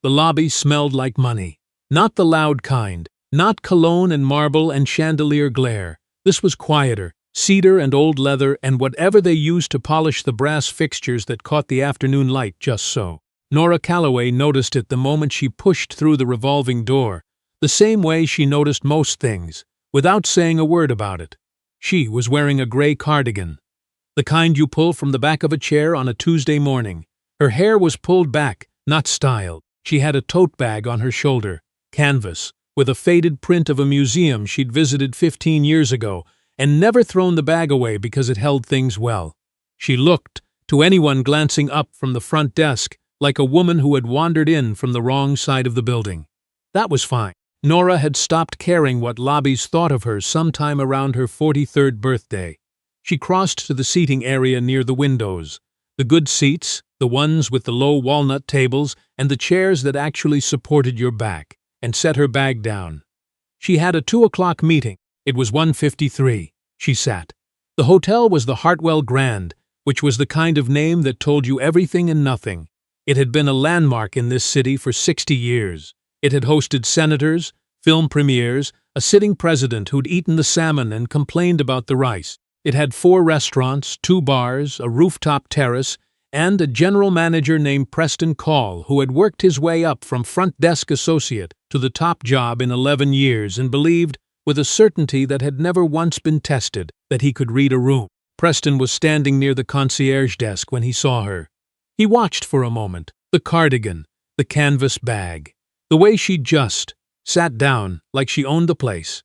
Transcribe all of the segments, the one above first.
The lobby smelled like money. Not the loud kind, not cologne and marble and chandelier glare. This was quieter, cedar and old leather and whatever they used to polish the brass fixtures that caught the afternoon light just so. Nora Calloway noticed it the moment she pushed through the revolving door, the same way she noticed most things, without saying a word about it. She was wearing a gray cardigan, the kind you pull from the back of a chair on a Tuesday morning. Her hair was pulled back, not styled. She had a tote bag on her shoulder, canvas, with a faded print of a museum she'd visited 15 years ago, and never thrown the bag away because it held things well. She looked, to anyone glancing up from the front desk, like a woman who had wandered in from the wrong side of the building. That was fine. Nora had stopped caring what lobbies thought of her sometime around her 43rd birthday. She crossed to the seating area near the windows. The good seats, the ones with the low walnut tables and the chairs that actually supported your back, and set her bag down. She had a 2 o'clock meeting. It was 1:53. She sat. The hotel was the Hartwell Grand, which was the kind of name that told you everything and nothing. It had been a landmark in this city for 60 years. It had hosted senators, film premieres, a sitting president who'd eaten the salmon and complained about the rice. It had 4 restaurants, 2 bars, a rooftop terrace, and a general manager named Preston Caul who had worked his way up from front desk associate to the top job in 11 years and believed, with a certainty that had never once been tested, that he could read a room. Preston was standing near the concierge desk when he saw her. He watched for a moment, the cardigan, the canvas bag, the way she just sat down like she owned the place.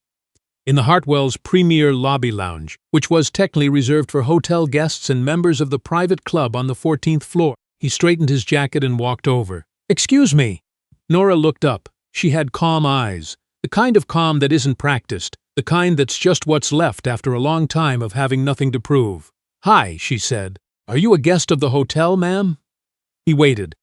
In the Hartwell's premier lobby lounge, which was technically reserved for hotel guests and members of the private club on the 14th floor, he straightened his jacket and walked over. "Excuse me." Nora looked up. She had calm eyes, the kind of calm that isn't practiced, the kind that's just what's left after a long time of having nothing to prove. "Hi," she said. "Are you a guest of the hotel, ma'am?" He waited.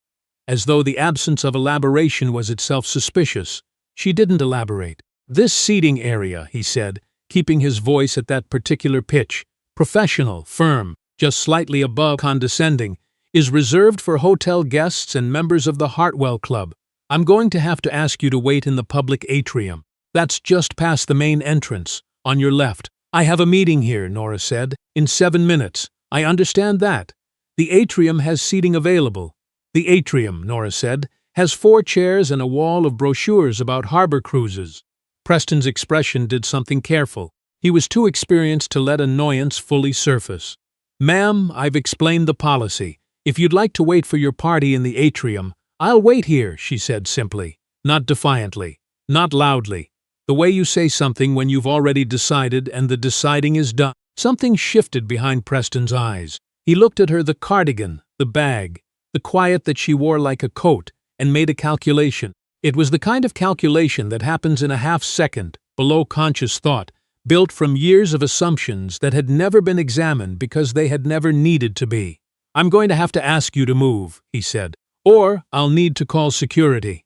As though the absence of elaboration was itself suspicious, she didn't elaborate. "This seating area," he said, keeping his voice at that particular pitch, professional, firm, just slightly above condescending, "is reserved for hotel guests and members of the Hartwell Club. I'm going to have to ask you to wait in the public atrium. That's just past the main entrance, on your left." "I have a meeting here," Nora said, "in 7 minutes. I understand that. The atrium has seating available." "The atrium," Nora said, "has 4 chairs and a wall of brochures about harbor cruises." Preston's expression did something careful. He was too experienced to let annoyance fully surface. "Ma'am, I've explained the policy. If you'd like to wait for your party in the atrium, I'll wait here," she said simply, not defiantly, not loudly. The way you say something when you've already decided and the deciding is done. Something shifted behind Preston's eyes. He looked at her, the cardigan, the bag, the quiet that she wore like a coat, and made a calculation. It was the kind of calculation that happens in a half-second, below conscious thought, built from years of assumptions that had never been examined because they had never needed to be. "I'm going to have to ask you to move," he said, "or I'll need to call security."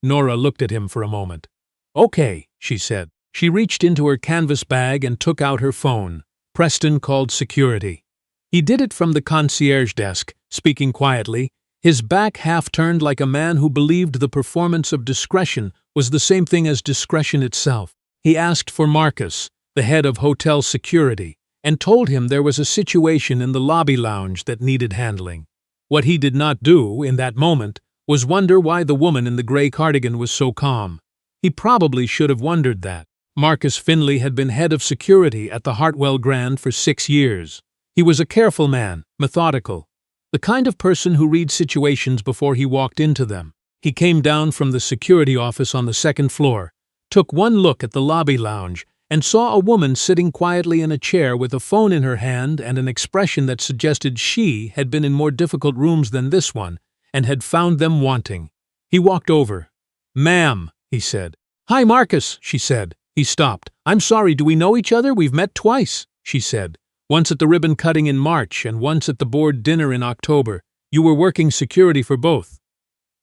Nora looked at him for a moment. "Okay," she said. She reached into her canvas bag and took out her phone. Preston called security. He did it from the concierge desk, speaking quietly, his back half-turned like a man who believed the performance of discretion was the same thing as discretion itself. He asked for Marcus, the head of hotel security, and told him there was a situation in the lobby lounge that needed handling. What he did not do, in that moment, was wonder why the woman in the gray cardigan was so calm. He probably should have wondered that. Marcus Finley had been head of security at the Hartwell Grand for 6 years. He was a careful man, methodical, the kind of person who reads situations before he walked into them. He came down from the security office on the 2nd floor, took one look at the lobby lounge, and saw a woman sitting quietly in a chair with a phone in her hand and an expression that suggested she had been in more difficult rooms than this one and had found them wanting. He walked over. "Ma'am," he said. "Hi, Marcus," she said. He stopped. "I'm sorry, do we know each other? We've met twice," she said. "Once at the ribbon cutting in March and once at the board dinner in October. You were working security for both."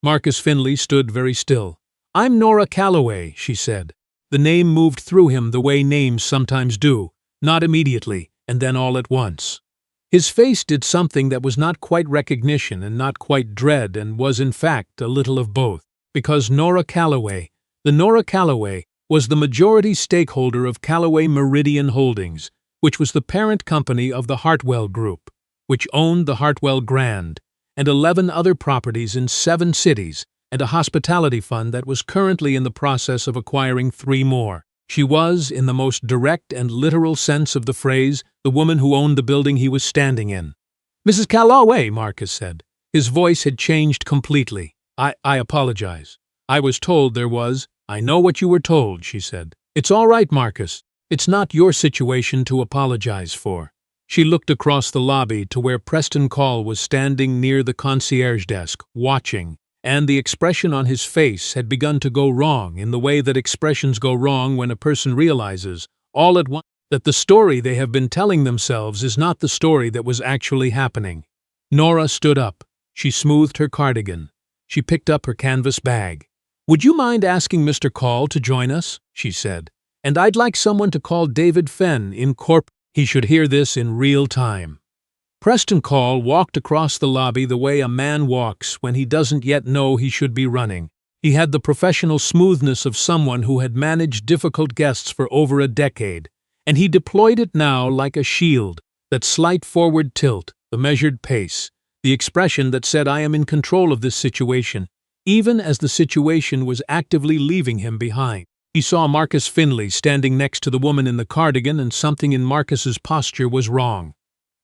Marcus Finley stood very still. "I'm Nora Calloway," she said. The name moved through him the way names sometimes do, not immediately, and then all at once. His face did something that was not quite recognition and not quite dread and was, in fact, a little of both. because Nora Calloway, the Nora Calloway, was the majority stakeholder of Callaway Meridian Holdings, which was the parent company of the Hartwell Group, which owned the Hartwell Grand, and 11 other properties in 7 cities, and a hospitality fund that was currently in the process of acquiring 3 more. She was, in the most direct and literal sense of the phrase, the woman who owned the building he was standing in. "Mrs. Calloway," Marcus said. His voice had changed completely. I apologize. I was told there was." "I know what you were told," she said. "It's all right, Marcus. It's not your situation to apologize for." She looked across the lobby to where Preston Caul was standing near the concierge desk, watching, and the expression on his face had begun to go wrong in the way that expressions go wrong when a person realizes, all at once, that the story they have been telling themselves is not the story that was actually happening. Nora stood up. She smoothed her cardigan. She picked up her canvas bag. "Would you mind asking Mr. Caul to join us?" she said. "And I'd like someone to call David Fenn in corp. He should hear this in real time." Preston Caul walked across the lobby the way a man walks when he doesn't yet know he should be running. He had the professional smoothness of someone who had managed difficult guests for over a decade, and he deployed it now like a shield, that slight forward tilt, the measured pace, the expression that said, "I am in control of this situation," even as the situation was actively leaving him behind. He saw Marcus Finley standing next to the woman in the cardigan, and something in Marcus's posture was wrong.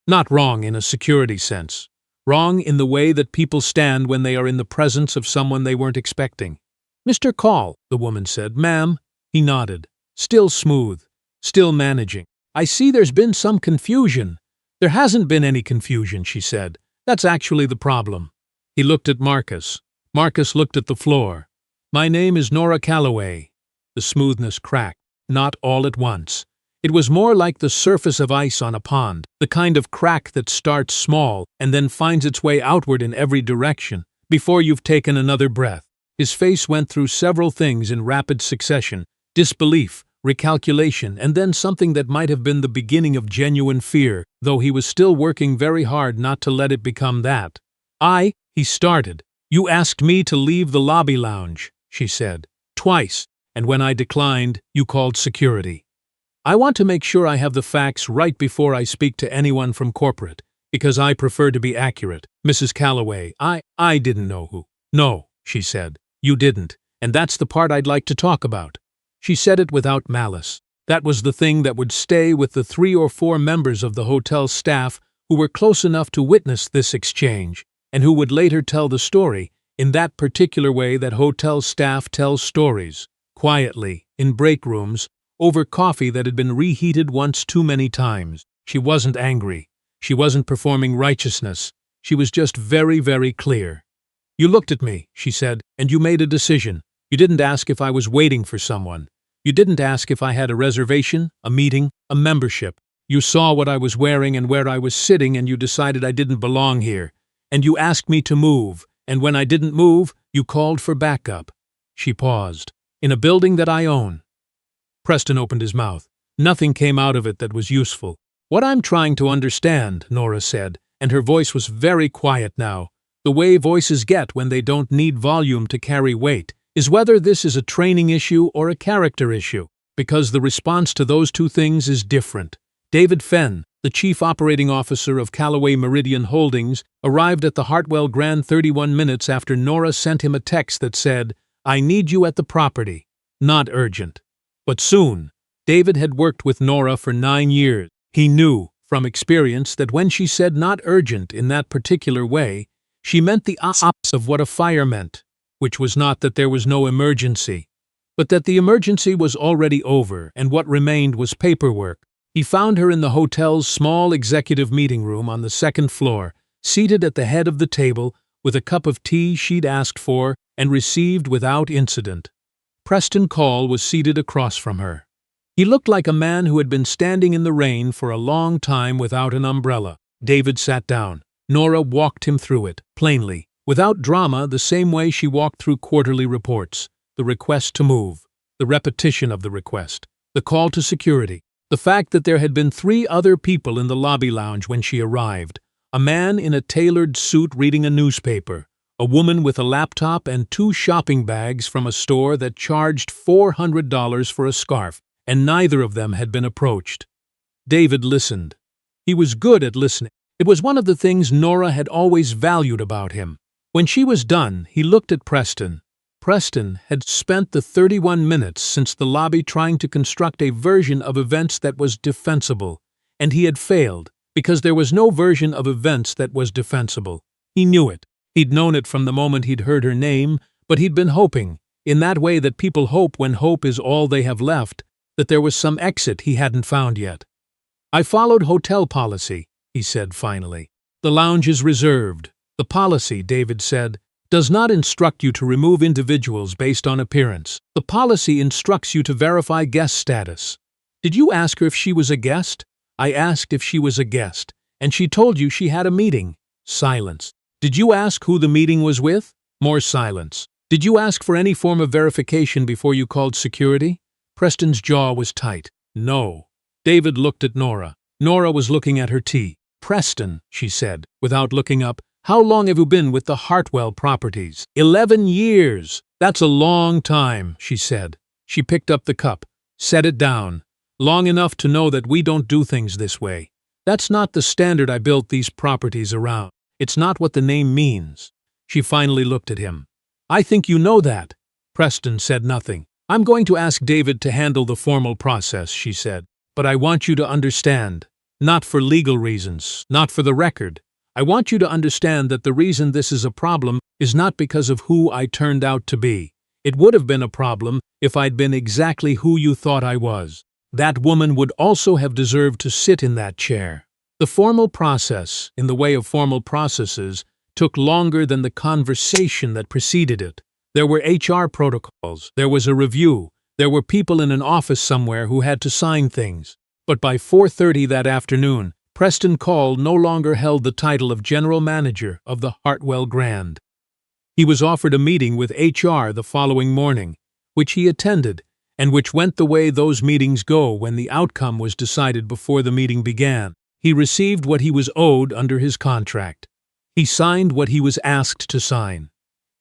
Not wrong in a security sense. Wrong in the way that people stand when they are in the presence of someone they weren't expecting. "Mr. Caul," the woman said. "Ma'am." He nodded. Still smooth. Still managing. "I see there's been some confusion." "There hasn't been any confusion," she said. "That's actually the problem." He looked at Marcus. Marcus looked at the floor. "My name is Nora Calloway." The smoothness cracked. Not all at once. It was more like the surface of ice on a pond, the kind of crack that starts small and then finds its way outward in every direction, before you've taken another breath. His face went through several things in rapid succession: disbelief, recalculation, and then something that might have been the beginning of genuine fear, though he was still working very hard not to let it become that. He started. "You asked me to leave the lobby lounge," she said. "Twice, and when I declined, you called security. I want to make sure I have the facts right before I speak to anyone from corporate, because I prefer to be accurate. Mrs. Calloway, I didn't know who." "No," she said. "You didn't, and that's the part I'd like to talk about." She said it without malice. That was the thing that would stay with the 3 or 4 members of the hotel staff who were close enough to witness this exchange, and who would later tell the story in that particular way that hotel staff tells stories, quietly, in break rooms, over coffee that had been reheated once too many times. She wasn't angry. She wasn't performing righteousness. She was just very, very clear. "You looked at me," she said, "and you made a decision. You didn't ask if I was waiting for someone. You didn't ask if I had a reservation, a meeting, a membership. You saw what I was wearing and where I was sitting, and you decided I didn't belong here. And you asked me to move, and when I didn't move, you called for backup." She paused. "In a building that I own." Preston opened his mouth. Nothing came out of it that was useful. "What I'm trying to understand," Nora said, and her voice was very quiet now, the way voices get when they don't need volume to carry weight, is whether this is a training issue or a character issue, because the response to those 2 things is different. David Fenn, the chief operating officer of Callaway Meridian Holdings, arrived at the Hartwell Grand 31 minutes after Nora sent him a text that said, "I need you at the property. Not urgent." But soon. David had worked with Nora for 9 years. He knew, from experience, that when she said "not urgent" in that particular way, she meant the opposite of what a fire meant, which was not that there was no emergency, but that the emergency was already over and what remained was paperwork. He found her in the hotel's small executive meeting room on the 2nd floor, seated at the head of the table with a cup of tea she'd asked for and received without incident. Preston Caul was seated across from her. He looked like a man who had been standing in the rain for a long time without an umbrella. David sat down. Nora walked him through it, plainly, without drama, the same way she walked through quarterly reports. The request to move, the repetition of the request, the call to security, the fact that there had been 3 other people in the lobby lounge when she arrived, a man in a tailored suit reading a newspaper, a woman with a laptop and 2 shopping bags from a store that charged $400 for a scarf, and neither of them had been approached. David listened. He was good at listening. It was one of the things Nora had always valued about him. When she was done, he looked at Preston. Preston had spent the 31 minutes since the lobby trying to construct a version of events that was defensible, and he had failed, because there was no version of events that was defensible. He knew it. He'd known it from the moment he'd heard her name, but he'd been hoping, in that way that people hope when hope is all they have left, that there was some exit he hadn't found yet. "I followed hotel policy," he said finally. "The lounge is reserved. The policy," David said, "does not instruct you to remove individuals based on appearance. The policy instructs you to verify guest status." "Did you ask her if she was a guest?" "I asked if she was a guest, and she told you she had a meeting." Silence. "Did you ask who the meeting was with?" More silence. "Did you ask for any form of verification before you called security?" Preston's jaw was tight. "No." David looked at Nora. Nora was looking at her tea. "Preston," she said, without looking up, "how long have you been with the Hartwell properties?" 11 years. "That's a long time," she said. She picked up the cup. "Set it down. Long enough to know that we don't do things this way. That's not the standard I built these properties around. It's not what the name means." She finally looked at him. "I think you know that." Preston said nothing. "I'm going to ask David to handle the formal process," she said. "But I want you to understand, not for legal reasons, not for the record. I want you to understand that the reason this is a problem is not because of who I turned out to be. It would have been a problem if I'd been exactly who you thought I was. That woman would also have deserved to sit in that chair. The formal process, in the way of formal processes, took longer than the conversation that preceded it. There were HR protocols, there was a review, there were people in an office somewhere who had to sign things. But by 4:30 that afternoon, Preston Caul no longer held the title of General Manager of the Hartwell Grand. He was offered a meeting with HR the following morning, which he attended, and which went the way those meetings go when the outcome was decided before the meeting began. He received what he was owed under his contract. He signed what he was asked to sign.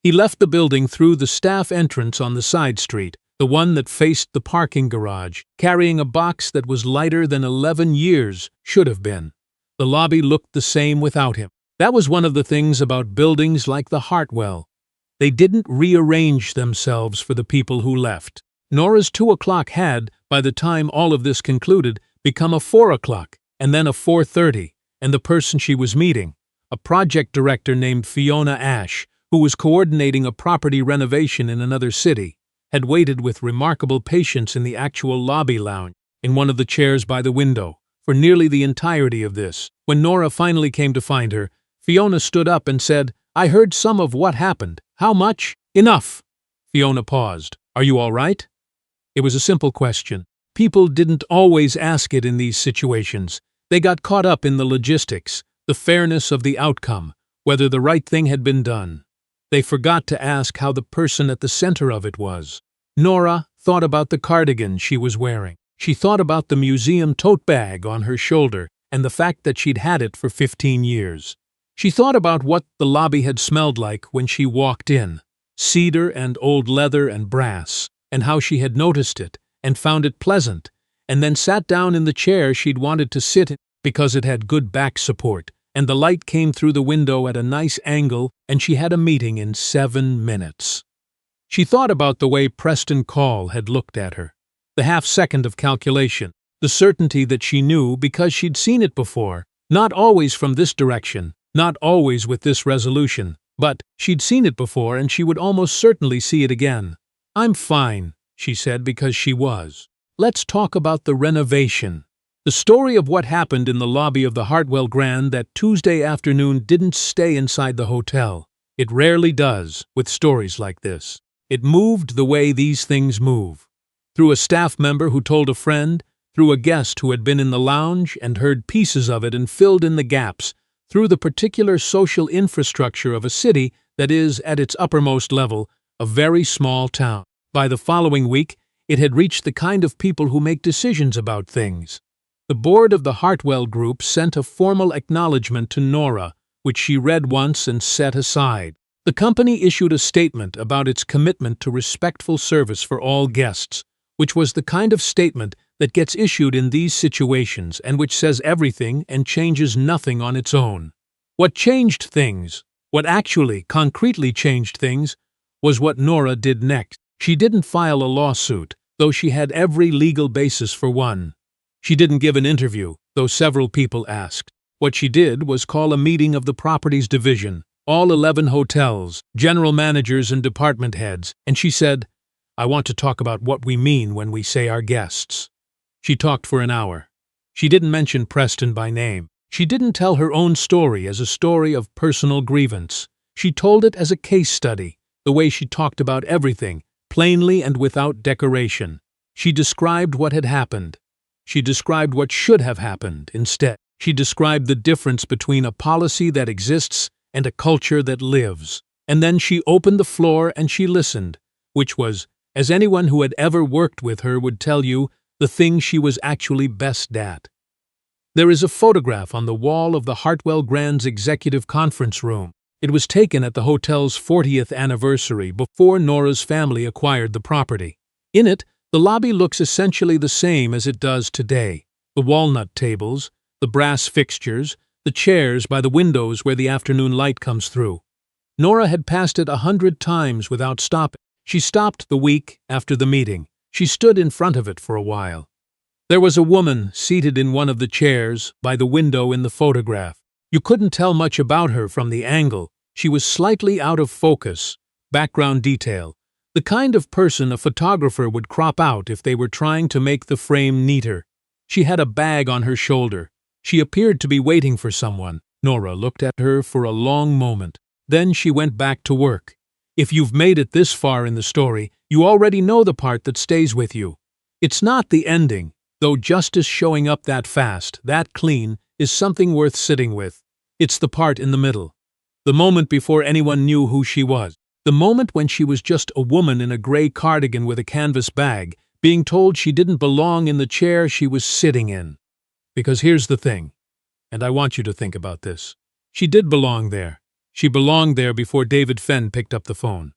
He left the building through the staff entrance on the side street, the one that faced the parking garage, carrying a box that was lighter than 11 years should have been. The lobby looked the same without him. That was one of the things about buildings like the Hartwell. They didn't rearrange themselves for the people who left. Nora's 2 o'clock had, by the time all of this concluded, become a 4 o'clock, and then a 4:30, and the person she was meeting, a project director named Fiona Ash, who was coordinating a property renovation in another city, had waited with remarkable patience in the actual lobby lounge, in one of the chairs by the window, for nearly the entirety of this. When Nora finally came to find her, Fiona stood up and said, "I heard some of what happened. How much?" "Enough." Fiona paused. "Are you all right?" It was a simple question. People didn't always ask it in these situations. They got caught up in the logistics, the fairness of the outcome, whether the right thing had been done. They forgot to ask how the person at the center of it was. Nora thought about the cardigan she was wearing. She thought about the museum tote bag on her shoulder and the fact that she'd had it for 15 years. She thought about what the lobby had smelled like when she walked in, cedar and old leather and brass, and how she had noticed it and found it pleasant, and then sat down in the chair she'd wanted to sit in because it had good back support, and the light came through the window at a nice angle, and she had a meeting in 7 minutes. She thought about the way Preston Caul had looked at her, the half-second of calculation, the certainty that she knew because she'd seen it before, not always from this direction, not always with this resolution, but she'd seen it before and she would almost certainly see it again. "I'm fine," she said, because she was. "Let's talk about the renovation." The story of what happened in the lobby of the Hartwell Grand that Tuesday afternoon didn't stay inside the hotel. It rarely does, with stories like this. It moved the way these things move. Through a staff member who told a friend, through a guest who had been in the lounge and heard pieces of it and filled in the gaps, through the particular social infrastructure of a city that is, at its uppermost level, a very small town. By the following week, it had reached the kind of people who make decisions about things. The board of the Hartwell Group sent a formal acknowledgement to Nora, which she read once and set aside. The company issued a statement about its commitment to respectful service for all guests, which was the kind of statement that gets issued in these situations and which says everything and changes nothing on its own. What changed things, what actually, concretely changed things, was what Nora did next. She didn't file a lawsuit, though she had every legal basis for one. She didn't give an interview, though several people asked. What she did was call a meeting of the properties division, all 11 hotels, general managers and department heads, and she said, "I want to talk about what we mean when we say our guests." She talked for an hour. She didn't mention Preston by name. She didn't tell her own story as a story of personal grievance. She told it as a case study, the way she talked about everything, plainly and without decoration. She described what had happened. She described what should have happened instead. She described the difference between a policy that exists and a culture that lives. And then she opened the floor and she listened, which was, as anyone who had ever worked with her would tell you, the thing she was actually best at. There is a photograph on the wall of the Hartwell Grand's executive conference room. It was taken at the hotel's 40th anniversary before Nora's family acquired the property. In it, the lobby looks essentially the same as it does today. The walnut tables, the brass fixtures, the chairs by the windows where the afternoon light comes through. Nora had passed it 100 times without stopping. She stopped the week after the meeting. She stood in front of it for a while. There was a woman seated in one of the chairs by the window in the photograph. You couldn't tell much about her from the angle. She was slightly out of focus, background detail, the kind of person a photographer would crop out if they were trying to make the frame neater. She had a bag on her shoulder. She appeared to be waiting for someone. Nora looked at her for a long moment. Then she went back to work. If you've made it this far in the story, you already know the part that stays with you. It's not the ending, though justice showing up that fast, that clean, is something worth sitting with. It's the part in the middle. The moment before anyone knew who she was. The moment when she was just a woman in a gray cardigan with a canvas bag, being told she didn't belong in the chair she was sitting in. Because here's the thing, and I want you to think about this. She did belong there. She belonged there before David Fenn picked up the phone.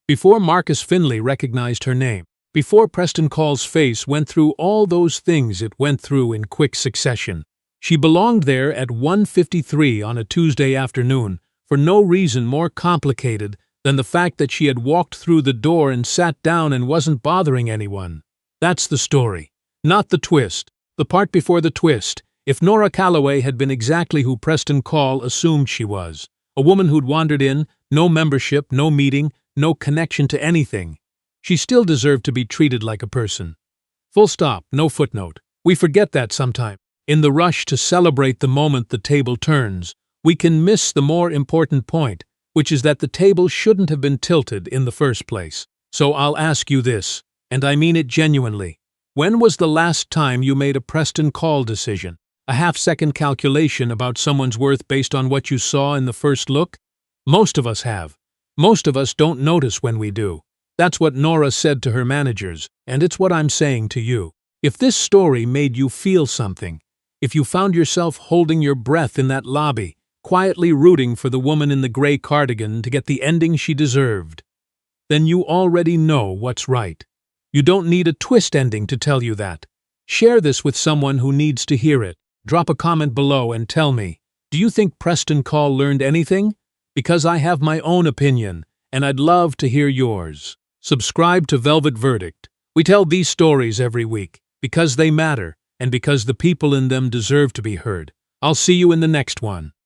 Before Marcus Finley recognized her name. Before Preston Caul's face went through all those things it went through in quick succession. She belonged there at 1:53 on a Tuesday afternoon for no reason more complicated than the fact that she had walked through the door and sat down and wasn't bothering anyone. That's the story, not the twist. The part before the twist, if Nora Calloway had been exactly who Preston Caul assumed she was, a woman who'd wandered in, no membership, no meeting, no connection to anything, she still deserved to be treated like a person. Full stop, no footnote. We forget that sometimes. In the rush to celebrate the moment the table turns, we can miss the more important point, which is that the table shouldn't have been tilted in the first place. So I'll ask you this, and I mean it genuinely. When was the last time you made a Preston Caul decision? A half-second calculation about someone's worth based on what you saw in the first look? Most of us have. Most of us don't notice when we do. That's what Nora said to her managers, and it's what I'm saying to you. If this story made you feel something, if you found yourself holding your breath in that lobby, quietly rooting for the woman in the gray cardigan to get the ending she deserved, then you already know what's right. You don't need a twist ending to tell you that. Share this with someone who needs to hear it. Drop a comment below and tell me, do you think Preston Caul learned anything? Because I have my own opinion, and I'd love to hear yours. Subscribe to Velvet Verdict. We tell these stories every week, because they matter, and because the people in them deserve to be heard. I'll see you in the next one.